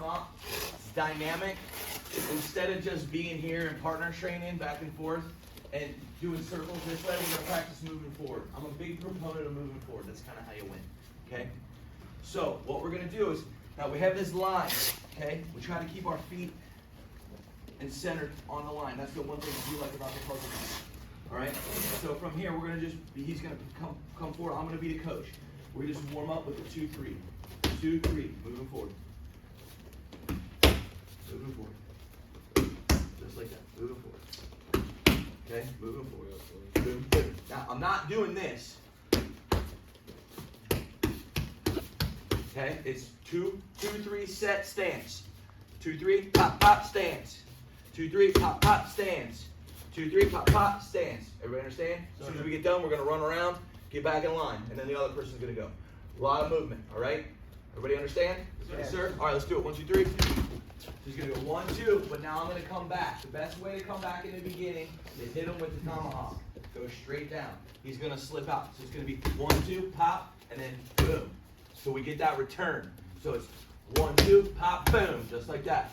up. It's dynamic. Instead of just being here and partner training back and forth and doing circles this way, we're gonna practice moving forward. I'm a big proponent of moving forward. That's kind of how you win, okay? So what we're gonna do is, now we have this line, okay? We try to keep our feet and centered on the line. That's the one thing we like about the puzzle piece. All right? So from here, we're gonna just, he's gonna come forward. I'm gonna be the coach. We just warm up with the 2-3. 2-3, moving forward. Moving forward. Just like that, moving forward. Okay, moving forward. Boom, boom. Now, I'm not doing this. Okay, it's 2-3 set stance. 2-3, pop, pop, stance. 2-3, pop, pop, stance. 2-3, pop, pop, stance. Everybody understand? As soon as we get done, we're gonna run around, get back in line, and then the other person's gonna go. A lot of movement, all right? Everybody understand? Yes, sir. All right, let's do it. 1, 2, 3. He's gonna go 1, 2, but now I'm gonna come back. The best way to come back in the beginning is hit him with the tomahawk. Go straight down. He's gonna slip out. So it's gonna be 1, 2, pop, and then boom. So we get that return. So it's 1, 2, pop, boom, just like that.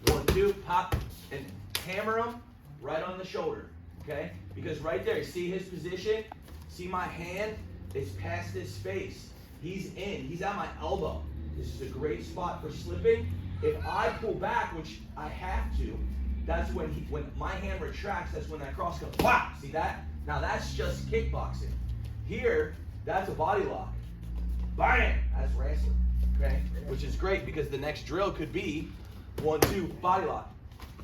1, 2, pop, and hammer him right on the shoulder, okay? Because right there, see his position? See my hand? It's past his face. He's in, he's at my elbow. This is a great spot for slipping. If I pull back, which I have to, that's when my hand retracts, that's when that cross comes. Wow, see that? Now that's just kickboxing. Here, that's a body lock. Bam, that's wrestling, okay? Which is great because the next drill could be 1, 2, body lock.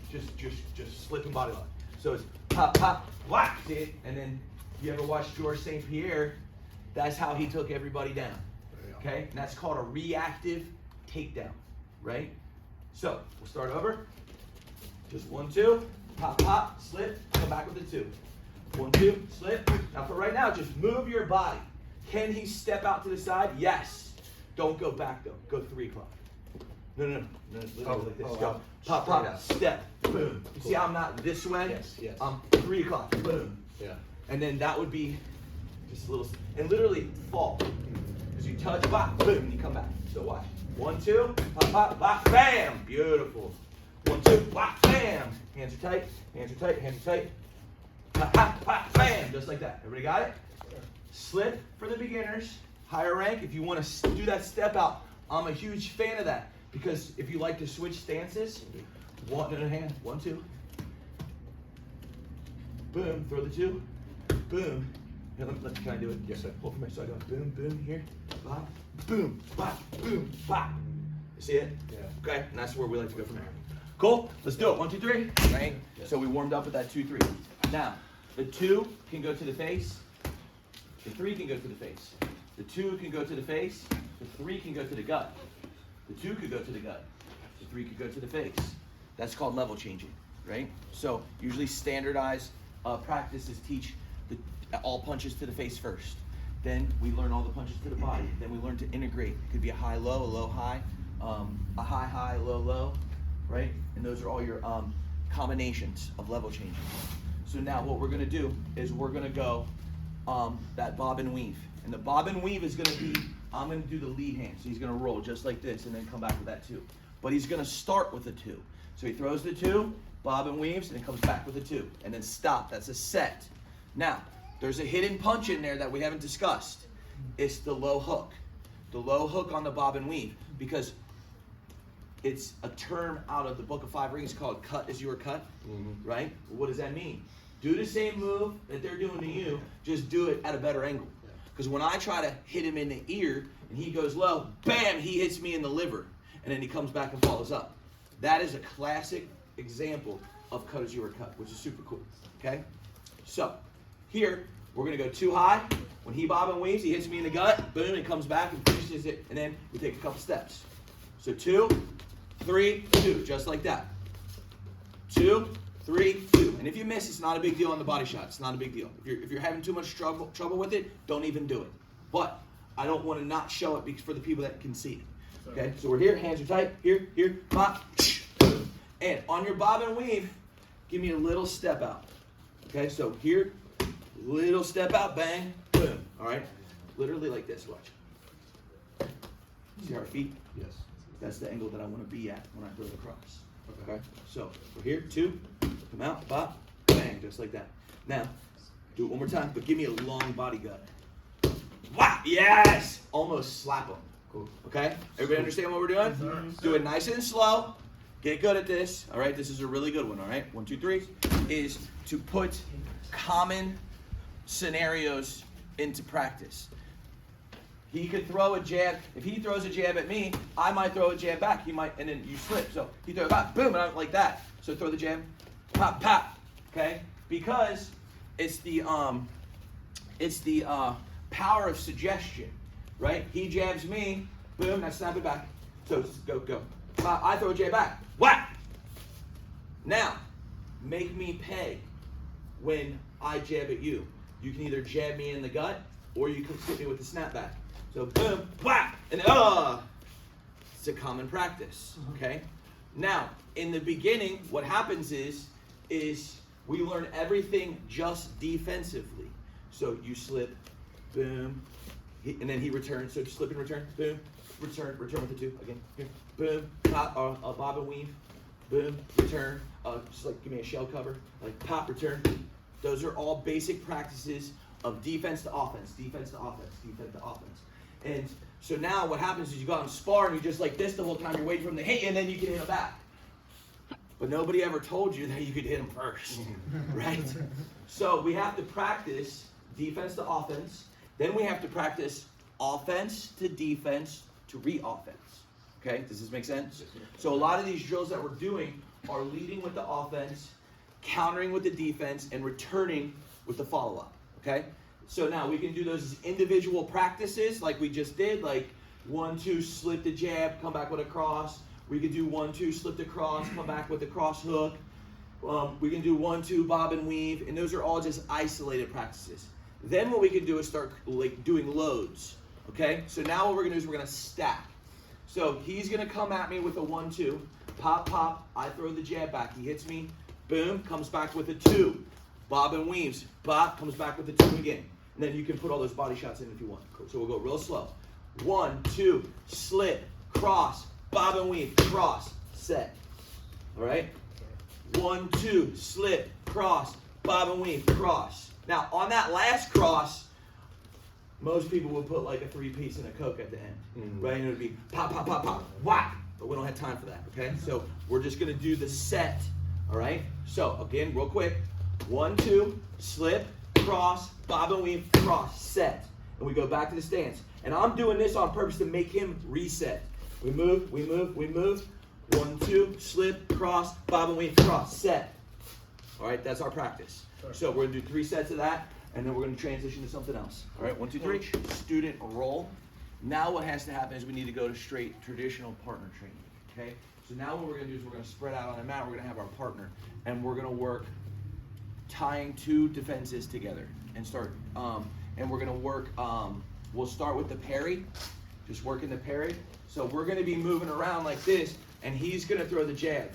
Just slipping body lock. So it's pop, pop, whack, see it? And then you ever watch Georges St-Pierre? That's how he took everybody down, okay? And that's called a reactive takedown, right? So we'll start over. Just 1, 2, pop, pop, slip, come back with the 2. 1, 2, slip. Now for right now, just move your body. Can he step out to the side? Yes. Don't go back though. Go 3 o'clock. No, literally like this. Go. Pop, pop, step, boom. You see how I'm not this way? Yes, yes. I'm 3 o'clock, boom. Yeah. And then that would be just a little, and literally fall. As you touch, bop, boom, and you come back. So watch. 1, 2, pop, pop, bop, bam. Beautiful. 1, 2, bop, bam. Hands are tight, hands are tight, hands are tight. Pop, pop, pop, bam. Just like that. Everybody got it? Slip for the beginners. Higher rank, if you want to do that step out, I'm a huge fan of that. Because if you like to switch stances, 1 in a hand, 1, 2. Boom, throw the 2. Boom. Here, can I do it? Yes, sir. Hold for me. So I go boom, boom here. Bop, boom, bop, boom, bop. You see it? Yeah. Okay, and that's where we like to go from there. Cool? Let's do it. 1, 2, 3. Right? Yes. So we warmed up with that 2, 3. Now, the 2 can go to the face. The 3 can go to the face. The 2 can go to the face. The 3 can go to the gut. The 2 could go to the gut. The 3 could go to the face. That's called level changing, right? So usually standardized practices teach all punches to the face first. Then we learn all the punches to the body. Then we learn to integrate. It could be a high-low, a low-high, a high-high, low-low, right? And those are all your combinations of level changing. So now what we're gonna do is we're gonna go that bob and weave. And the bob and weave is gonna be, I'm gonna do the lead hand. So he's gonna roll just like this and then come back with that 2. But he's gonna start with a 2. So he throws the 2, bob and weaves, and then comes back with a 2. And then stop, that's a set. Now, there's a hidden punch in there that we haven't discussed. It's the low hook. The low hook on the bob and weave. Because it's a term out of the Book of 5 Rings called cut as your cut, right? What does that mean? Do the same move that they're doing to you, just do it at a better angle. Because when I try to hit him in the ear and he goes low, bam, he hits me in the liver. And then he comes back and follows up. That is a classic example of cut as you were cut, which is super cool, okay? So, here, we're gonna go 2 high. When he bob and weaves, he hits me in the gut, boom, and comes back and finishes it, and then we take a couple steps. So 2, 3, 2, just like that. 2, 3, 2. And if you miss, it's not a big deal on the body shot. It's not a big deal. If you're having too much trouble with it, don't even do it. But I don't want to not show it for the people that can see it. Okay, so we're here, hands are tight, here, pop, and on your bob and weave, give me a little step out. Okay, so here, little step out, bang, boom. All right, literally like this. Watch. See our feet? Yes. That's the angle that I want to be at when I throw the cross. Okay? So we're here, 2, come out, pop, bang, just like that. Now, do it one more time, but give me a long body gut. Wow, yes! Almost slap them. Cool. Okay? Everybody understand what we're doing? Do it nice and slow. Get good at this. All right? This is a really good one. All right? 1, 2, 3 is to put common scenarios into practice. He could throw a jab. If he throws a jab at me, I might throw a jab back. He might, and then you slip. So he throws it back, boom, and I'm like that. So throw the jab, pop, pop. Okay? Because it's the power of suggestion, right? He jabs me, boom, I snap it back. So go, go. I throw a jab back, whack! Now, make me pay when I jab at you. You can either jab me in the gut, or you can hit me with the snapback. So boom, whack, and it's a common practice, okay? Now, in the beginning, what happens is we learn everything just defensively. So you slip, boom, and then he returns. So slip and return, boom, return with the 2 again, here, boom, pop, bob and weave, boom, return. Just like give me a shell cover, like pop, return. Those are all basic practices of defense to offense, defense to offense, defense to offense. And so now what happens is you go out and spar and you're just like this the whole time. You're waiting for him to hit you, and then you can hit him back. But nobody ever told you that you could hit him first, right? So we have to practice defense to offense. Then we have to practice offense to defense to re-offense. Okay, does this make sense? So a lot of these drills that we're doing are leading with the offense, countering with the defense, and returning with the follow-up. Okay? So now we can do those as individual practices like we just did, like 1, 2, slip the jab, come back with a cross. We could do 1, 2, slip the cross, come back with the cross hook. We can do 1, 2, bob and weave, and those are all just isolated practices. Then what we can do is start like doing loads. Okay? So now what we're gonna do is we're gonna stack. So he's gonna come at me with a 1, 2, pop, pop. I throw the jab back. He hits me, boom, comes back with a 2. Bob and weaves, bop, comes back with the 2 again. And then you can put all those body shots in if you want. So we'll go real slow. 1, 2, slip, cross, bob and weave, cross, set. All right? 1, 2, slip, cross, bob and weave, cross. Now, on that last cross, most people would put like a 3-piece and a Coke at the end, right? And it would be pop, pop, pop, pop, whack. But we don't have time for that, okay? So we're just gonna do the set, all right? So again, real quick, 1, 2, slip, cross, bob and weave, cross, set. And we go back to the stance. And I'm doing this on purpose to make him reset. We move, we move, we move. 1, 2, slip, cross, bob and weave, cross, set. All right, that's our practice. So we're gonna do 3 sets of that, and then we're gonna transition to something else. All right, 1, 2, 3, student roll. Now what has to happen is we need to go to straight traditional partner training, okay? So now what we're gonna do is we're gonna spread out on the mat, we're gonna have our partner, and we're gonna work tying 2 defenses together and start, and we're gonna work, we'll start with the parry, just working the parry. So we're gonna be moving around like this, and he's gonna throw the jab,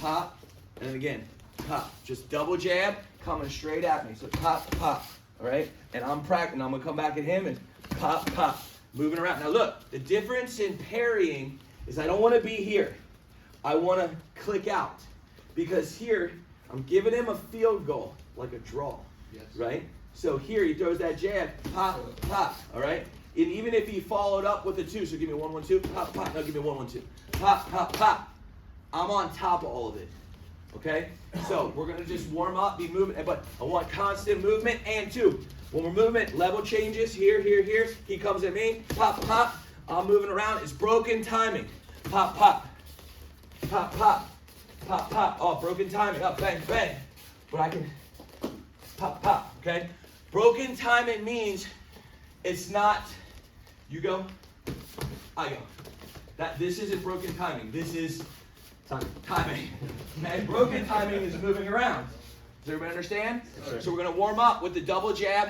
pop, and then again, pop. Just double jab, coming straight at me. So pop, pop, all right? And I'm practicing, I'm gonna come back at him and pop, pop, moving around. Now look, the difference in parrying is I don't wanna be here. I wanna click out. Because here, I'm giving him a field goal, like a draw, right? So here he throws that jab, pop, pop, all right? And even if he followed up with a 2, so give me 1, 1, 2, pop, pop, no, give me 1, 1, 2, pop, pop, pop. I'm on top of all of it, okay? So we're gonna just warm up, be moving, but I want constant movement and 2. When we're moving, level changes, here, here, here. He comes at me, pop, pop. I'm moving around, it's broken timing. Pop, pop, pop, pop. Pop, pop, oh, broken timing, up, bang, bang. But I can pop, pop, okay? Broken timing means it's not, you go, I go. This isn't broken timing, this is timing. Okay, broken timing is moving around. Does everybody understand? Yes, so we're gonna warm up with the double jab,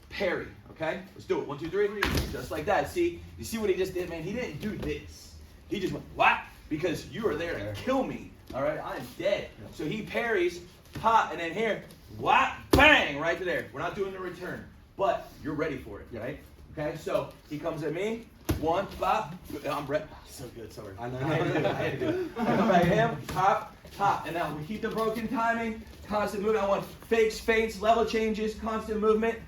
parry, okay? Let's do it, 1, 2, 3, just like that. See, you see what he just did, man? He didn't do this. He just went, whack, because you are there to kill me. All right, I'm dead. So he parries, pop, and then here, whack, bang, right to there. We're not doing the return, but you're ready for it, right? Okay, so he comes at me, One, pop. I'm Brett. So good, sorry. I know. I had to do it. Come back, him, pop, pop. And now we keep the broken timing, constant movement. I want fakes, feints, level changes, constant movement.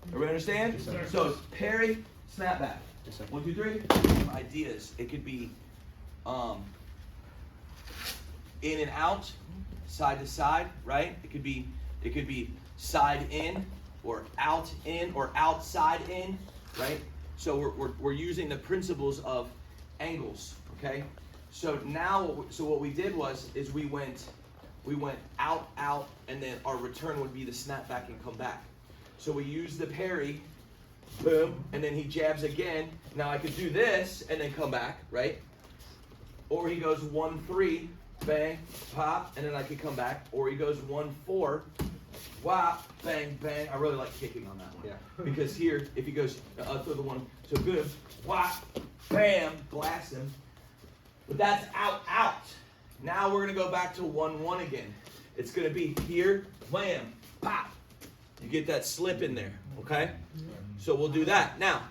Everybody understand? Yes, sir. So it's parry, snap back. Yes, sir. 1, 2, 3. Ideas. It could be in and out, side to side, right? It could be side in, or out in, or outside in, right? So we're using the principles of angles, okay? So now, so what we did is we went out, out, and then our return would be the snap back and come back. So we use the parry, boom, and then he jabs again. Now I could do this and then come back, right? Or he goes 1, 3, bang, pop, and then I could come back. Or he goes 1, 4, whop, bang, bang. I really like kicking on that one. Yeah. Because here, if he goes, throw the one, so boom, whop, bam, blast him. But that's out, out. Now we're gonna go back to 1, 1 again. It's gonna be here, wham, pop. You get that slip in there, okay? So we'll do that. Now,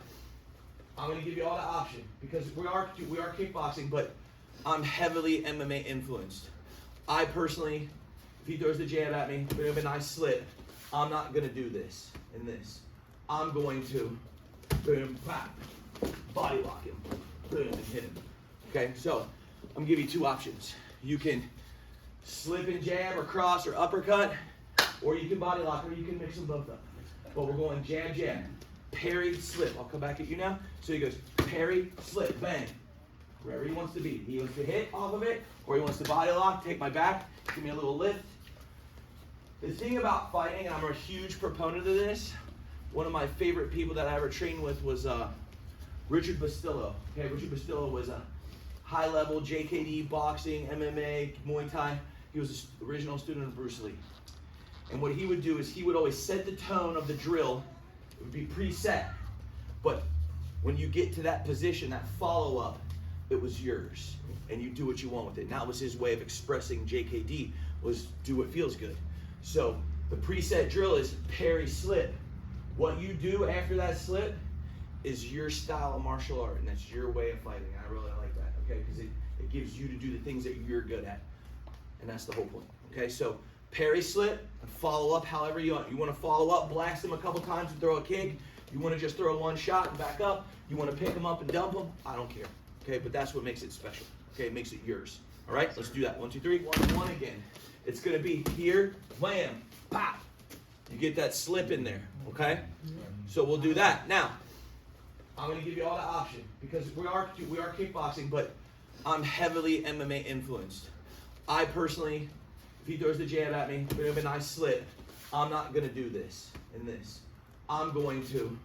I'm gonna give you all the option because we are kickboxing, but I'm heavily MMA influenced. I personally, if he throws the jab at me, boom, and I slip, I'm not gonna do this and this. I'm going to boom, pop, body lock him, boom, and hit him. Okay, so I'm gonna give you 2 options. You can slip and jab or cross or uppercut, or you can body lock, or you can mix them both up. But we're going jab, jab, parry, slip. I'll come back at you now. So he goes parry, slip, bang. Wherever he wants to be. He wants to hit off of it, or he wants to body lock, take my back, give me a little lift. The thing about fighting, and I'm a huge proponent of this, one of my favorite people that I ever trained with was Richard Bastillo. Okay, Richard Bastillo was a high-level JKD, boxing, MMA, Muay Thai. He was the original student of Bruce Lee. And what he would do is he would always set the tone of the drill. It would be preset. But when you get to that position, that follow-up, it was yours. And you do what you want with it. And that was his way of expressing JKD, was do what feels good. So the preset drill is parry, slip. What you do after that slip is your style of martial art, and that's your way of fighting. And I really like that, okay? Because it gives you to do the things that you're good at. And that's the whole point, okay? So parry, slip, and follow up however you want. You want to follow up, blast him a couple times and throw a kick. You want to just throw 1 shot and back up. You want to pick him up and dump him. I don't care, okay? But that's what makes it special, okay? It makes it yours. All right, let's do that. 1, 2, 3. 1, 1 again. It's going to be here, wham, pop. You get that slip in there, okay? So we'll do that. Now, I'm going to give you all the option because we are kickboxing, but I'm heavily MMA influenced. I personally, if he throws the jab at me, boom, and I slip, I'm not going to do this and this. I'm going to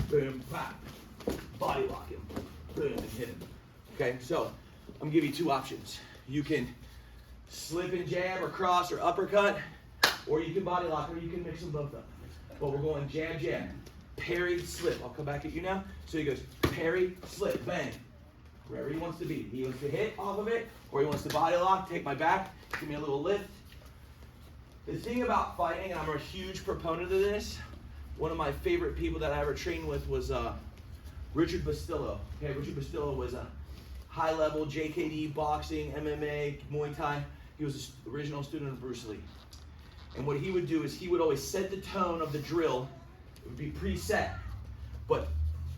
boom, pop, body lock him, boom, and hit him. Okay, so I'm going to give you 2 options. You can slip and jab or cross or uppercut, or you can body lock, or you can mix them both up. But we're going jab, jab, parry, slip. I'll come back at you now. So he goes parry, slip, bang. Wherever he wants to be. He wants to hit off of it, or he wants to body lock, take my back, give me a little lift. The thing about fighting, and I'm a huge proponent of this, one of my favorite people that I ever trained with was Richard Bastillo. Okay, Richard Bastillo was a high-level JKD, boxing, MMA, Muay Thai. He was the original student of Bruce Lee. And what he would do is he would always set the tone of the drill. It would be preset. But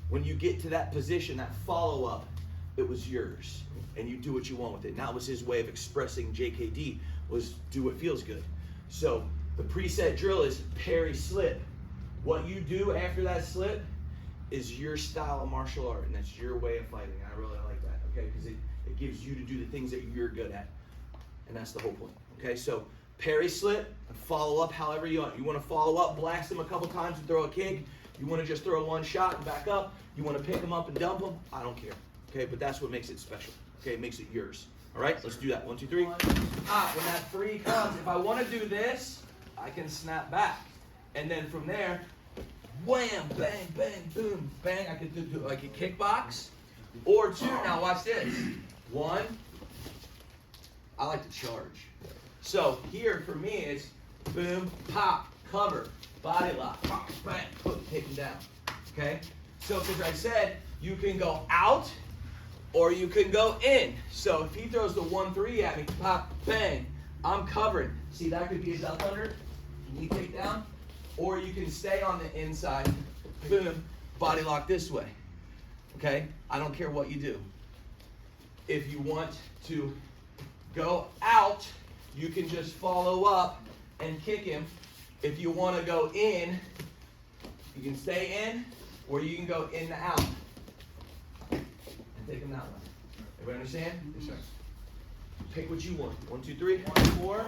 when you get to that position, that follow-up, it was yours. And you do what you want with it. And that was his way of expressing JKD, was do what feels good. So the preset drill is parry, slip. What you do after that slip is your style of martial art, and that's your way of fighting. And I really like that, okay? Because it gives you to do the things that you're good at. And that's the whole point, okay? So parry, slip, and follow up however you want. You want to follow up, blast him a couple times and throw a kick. You want to just throw 1 shot and back up. You want to pick him up and dump him. I don't care, okay? But that's what makes it special, okay? It makes it yours. All right, let's do that. 1, 2, 3. When that 3 comes, if I want to do this, I can snap back. And then from there, wham, bang, bang, boom, bang. I could do like a kickbox. Or 2, now watch this. 1, I like to charge. So here for me it's boom, pop, cover, body lock, pop, bang, put, take him down. Okay? So because I said you can go out or you can go in. So if he throws the 1-3 at me, pop, bang, I'm covered. See, that could be a duck under, knee takedown, or you can stay on the inside, boom, body lock this way. Okay? I don't care what you do. If you want to go out, you can just follow up and kick him. If you want to go in, you can stay in, or you can go in to out. And take him that way. Everybody understand? Yes, sir. Pick what you want. 1, 2, 3, 1, 4.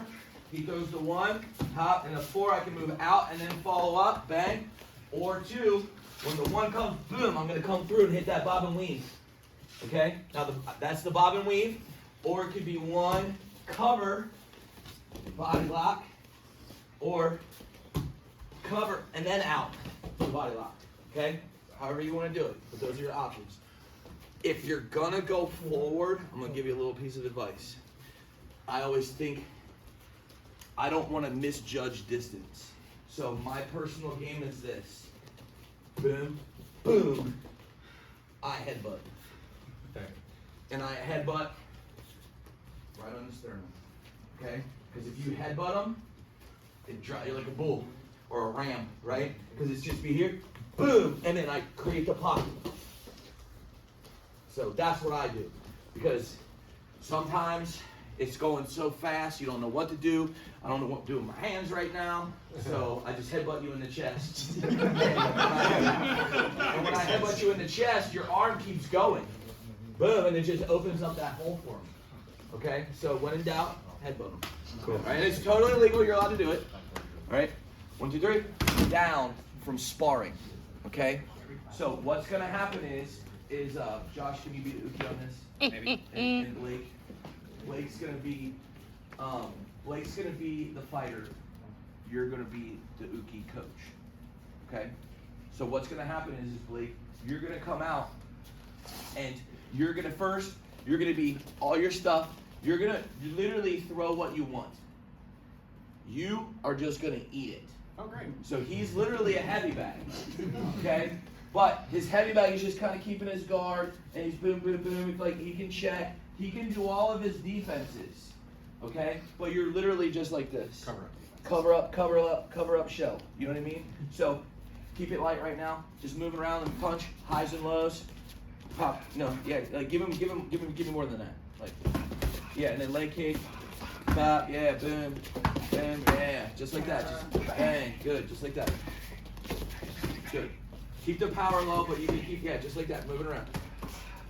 He throws the 1, hop, and the 4, I can move out and then follow up, bang. Or 2, when the 1 comes, boom, I'm going to come through and hit that bob and weave. Okay? Now, that's the bob and weave. Or it could be 1, cover, body lock, or cover and then out for the body lock. Okay? However you want to do it. But those are your options. If you're going to go forward, I'm going to give you a little piece of advice. I always think I don't want to misjudge distance. So my personal game is this. Boom, boom. I headbutt. Okay. And I headbutt right on the sternum. Okay? Because if you headbutt them, you're like a bull or a ram, right? Because it's just be here, boom, and then I create the pocket. So that's what I do. Because sometimes it's going so fast, you don't know what to do. I don't know what to do with my hands right now. So I just headbutt you in the chest. And when I headbutt you in the chest, your arm keeps going. Boom, and it just opens up that hole for them. Okay? So when in doubt, headbutt them. Cool. All right, and it's totally legal. You're allowed to do it. All right? 1, 2, 3. Down from sparring. Okay? So what's going to happen is Josh, can you be the Uki on this? Maybe. And Blake. Blake's gonna be the fighter. You're gonna be the Uki coach. Okay? So what's gonna happen is Blake, you're gonna come out and you're gonna be all your stuff. You're gonna literally throw what you want. You are just gonna eat it. Oh, great. So he's literally a heavy bag. Okay? But his heavy bag is just kind of keeping his guard, and he's boom, boom, boom. It's like he can check. He can do all of his defenses. Okay? But you're literally just like this. Cover up. Cover up shell. You know what I mean? So keep it light right now. Just moving around and punch, highs and lows. Pop. No, yeah, like give him more than that. Like, yeah, and then leg kick. Pop, yeah, boom, boom, yeah, just like that. Just bang, good, just like that. Good. Keep the power low, but you can keep, yeah, just like that, moving around.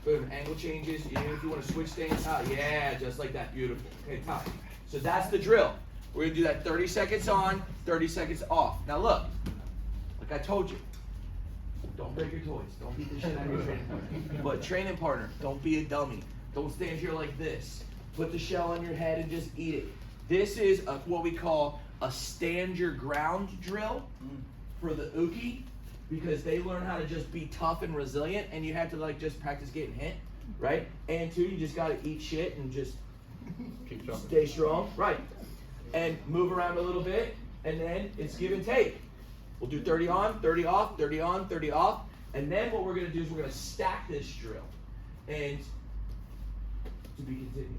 Boom, angle changes, even if you want to switch things out, yeah, just like that, beautiful. Okay, top. So that's the drill. We're gonna do that 30 seconds on, 30 seconds off. Now look, like I told you, don't break your toys. Don't beat the shit out of your training partner. But training partner, don't be a dummy. Don't stand here like this. Put the shell on your head and just eat it. This is what we call a stand your ground drill for the Uki, because they learn how to just be tough and resilient, and you have to like just practice getting hit, right? And 2, you just gotta eat shit and just stay strong, right? And move around a little bit, and then it's give and take. We'll do 30 on, 30 off, 30 on, 30 off, and then what we're gonna do is we're gonna stack this drill, and to be continued,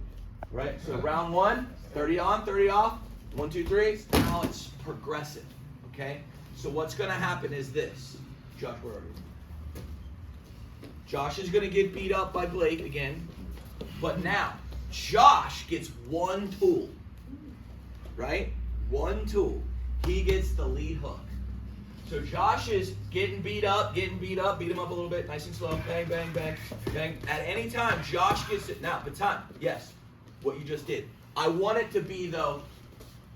right? So round 1, 30 on, 30 off, 1, 2, 3. Now it's progressive, okay? So what's gonna happen is this. Josh, where are you? Josh is gonna get beat up by Blake again, but now Josh gets one tool, right? One tool. He gets the lead hook. So Josh is getting beat up, beat him up a little bit, nice and slow, bang, bang, bang, bang. At any time, Josh gets it. Now, baton, yes, what you just did. I want it to be, though,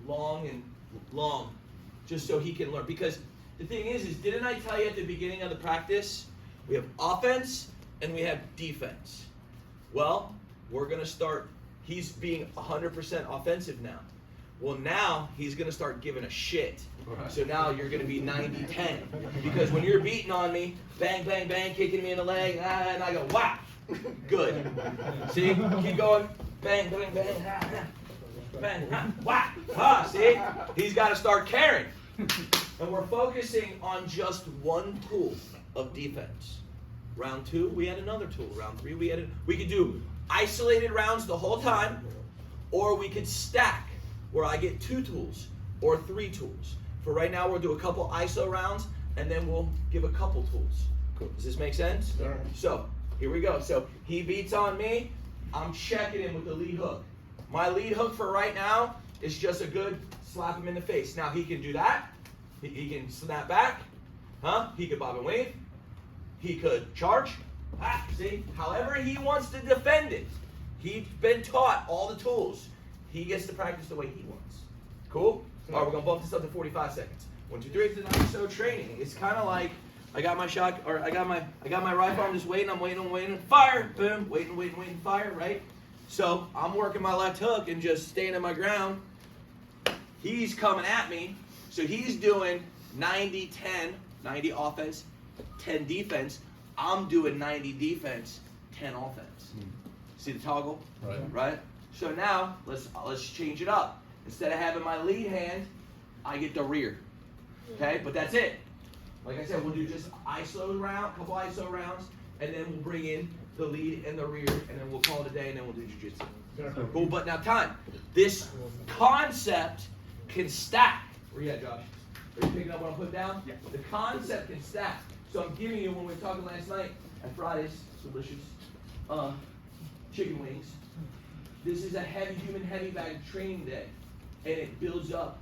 long, just so he can learn. Because the thing is didn't I tell you at the beginning of the practice, we have offense and we have defense. Well, we're going to start, he's being 100% offensive now. Well, now he's going to start giving a shit. So now you're going to be 90-10. Because when you're beating on me, bang, bang, bang, kicking me in the leg, and I go, wow, good. See, keep going, bang, bang, bang, bang, whack, see? He's got to start caring. And we're focusing on just one tool of defense. Round 2, we add another tool. Round 3, we could do isolated rounds the whole time, or we could stack, where I get 2 tools or 3 tools. For right now, we'll do a couple ISO rounds, and then we'll give a couple tools. Cool. Does this make sense? Yeah. So, here we go. So, he beats on me. I'm checking him with the lead hook. My lead hook for right now is just a good slap him in the face. Now, he can do that. He can snap back. He could bob and weave. He could charge. See? However he wants to defend it. He's been taught all the tools. He gets to practice the way he wants. Cool? All right, we're going to bump this up to 45 seconds. 1, 2, 3. It's an ISO training. It's kind of like I got my shot, or I got my rifle. I'm just waiting. I'm waiting. Fire. Boom. Waiting. Fire. Right? So I'm working my left hook and just staying in my ground. He's coming at me. So he's doing 90-10, 90 offense, 10 defense. I'm doing 90 defense, 10 offense. See the toggle? Right? So now let's change it up. Instead of having my lead hand, I get the rear. Okay? But that's it. Like I said, we'll do just ISO round, couple ISO rounds, and then we'll bring in the lead and the rear, and then we'll call it a day, and then we'll do jiu-jitsu. Cool, but now time. This concept can stack. Where you at, Josh? Are you picking up what I'm putting down? Yeah. The concept can stack. So I'm giving you, when we were talking last night at Friday's delicious chicken wings, this is a human heavy bag training day, and it builds up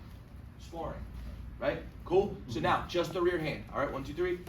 sparring. Right? Cool? So now, just the rear hand. All right, 1, 2, 3.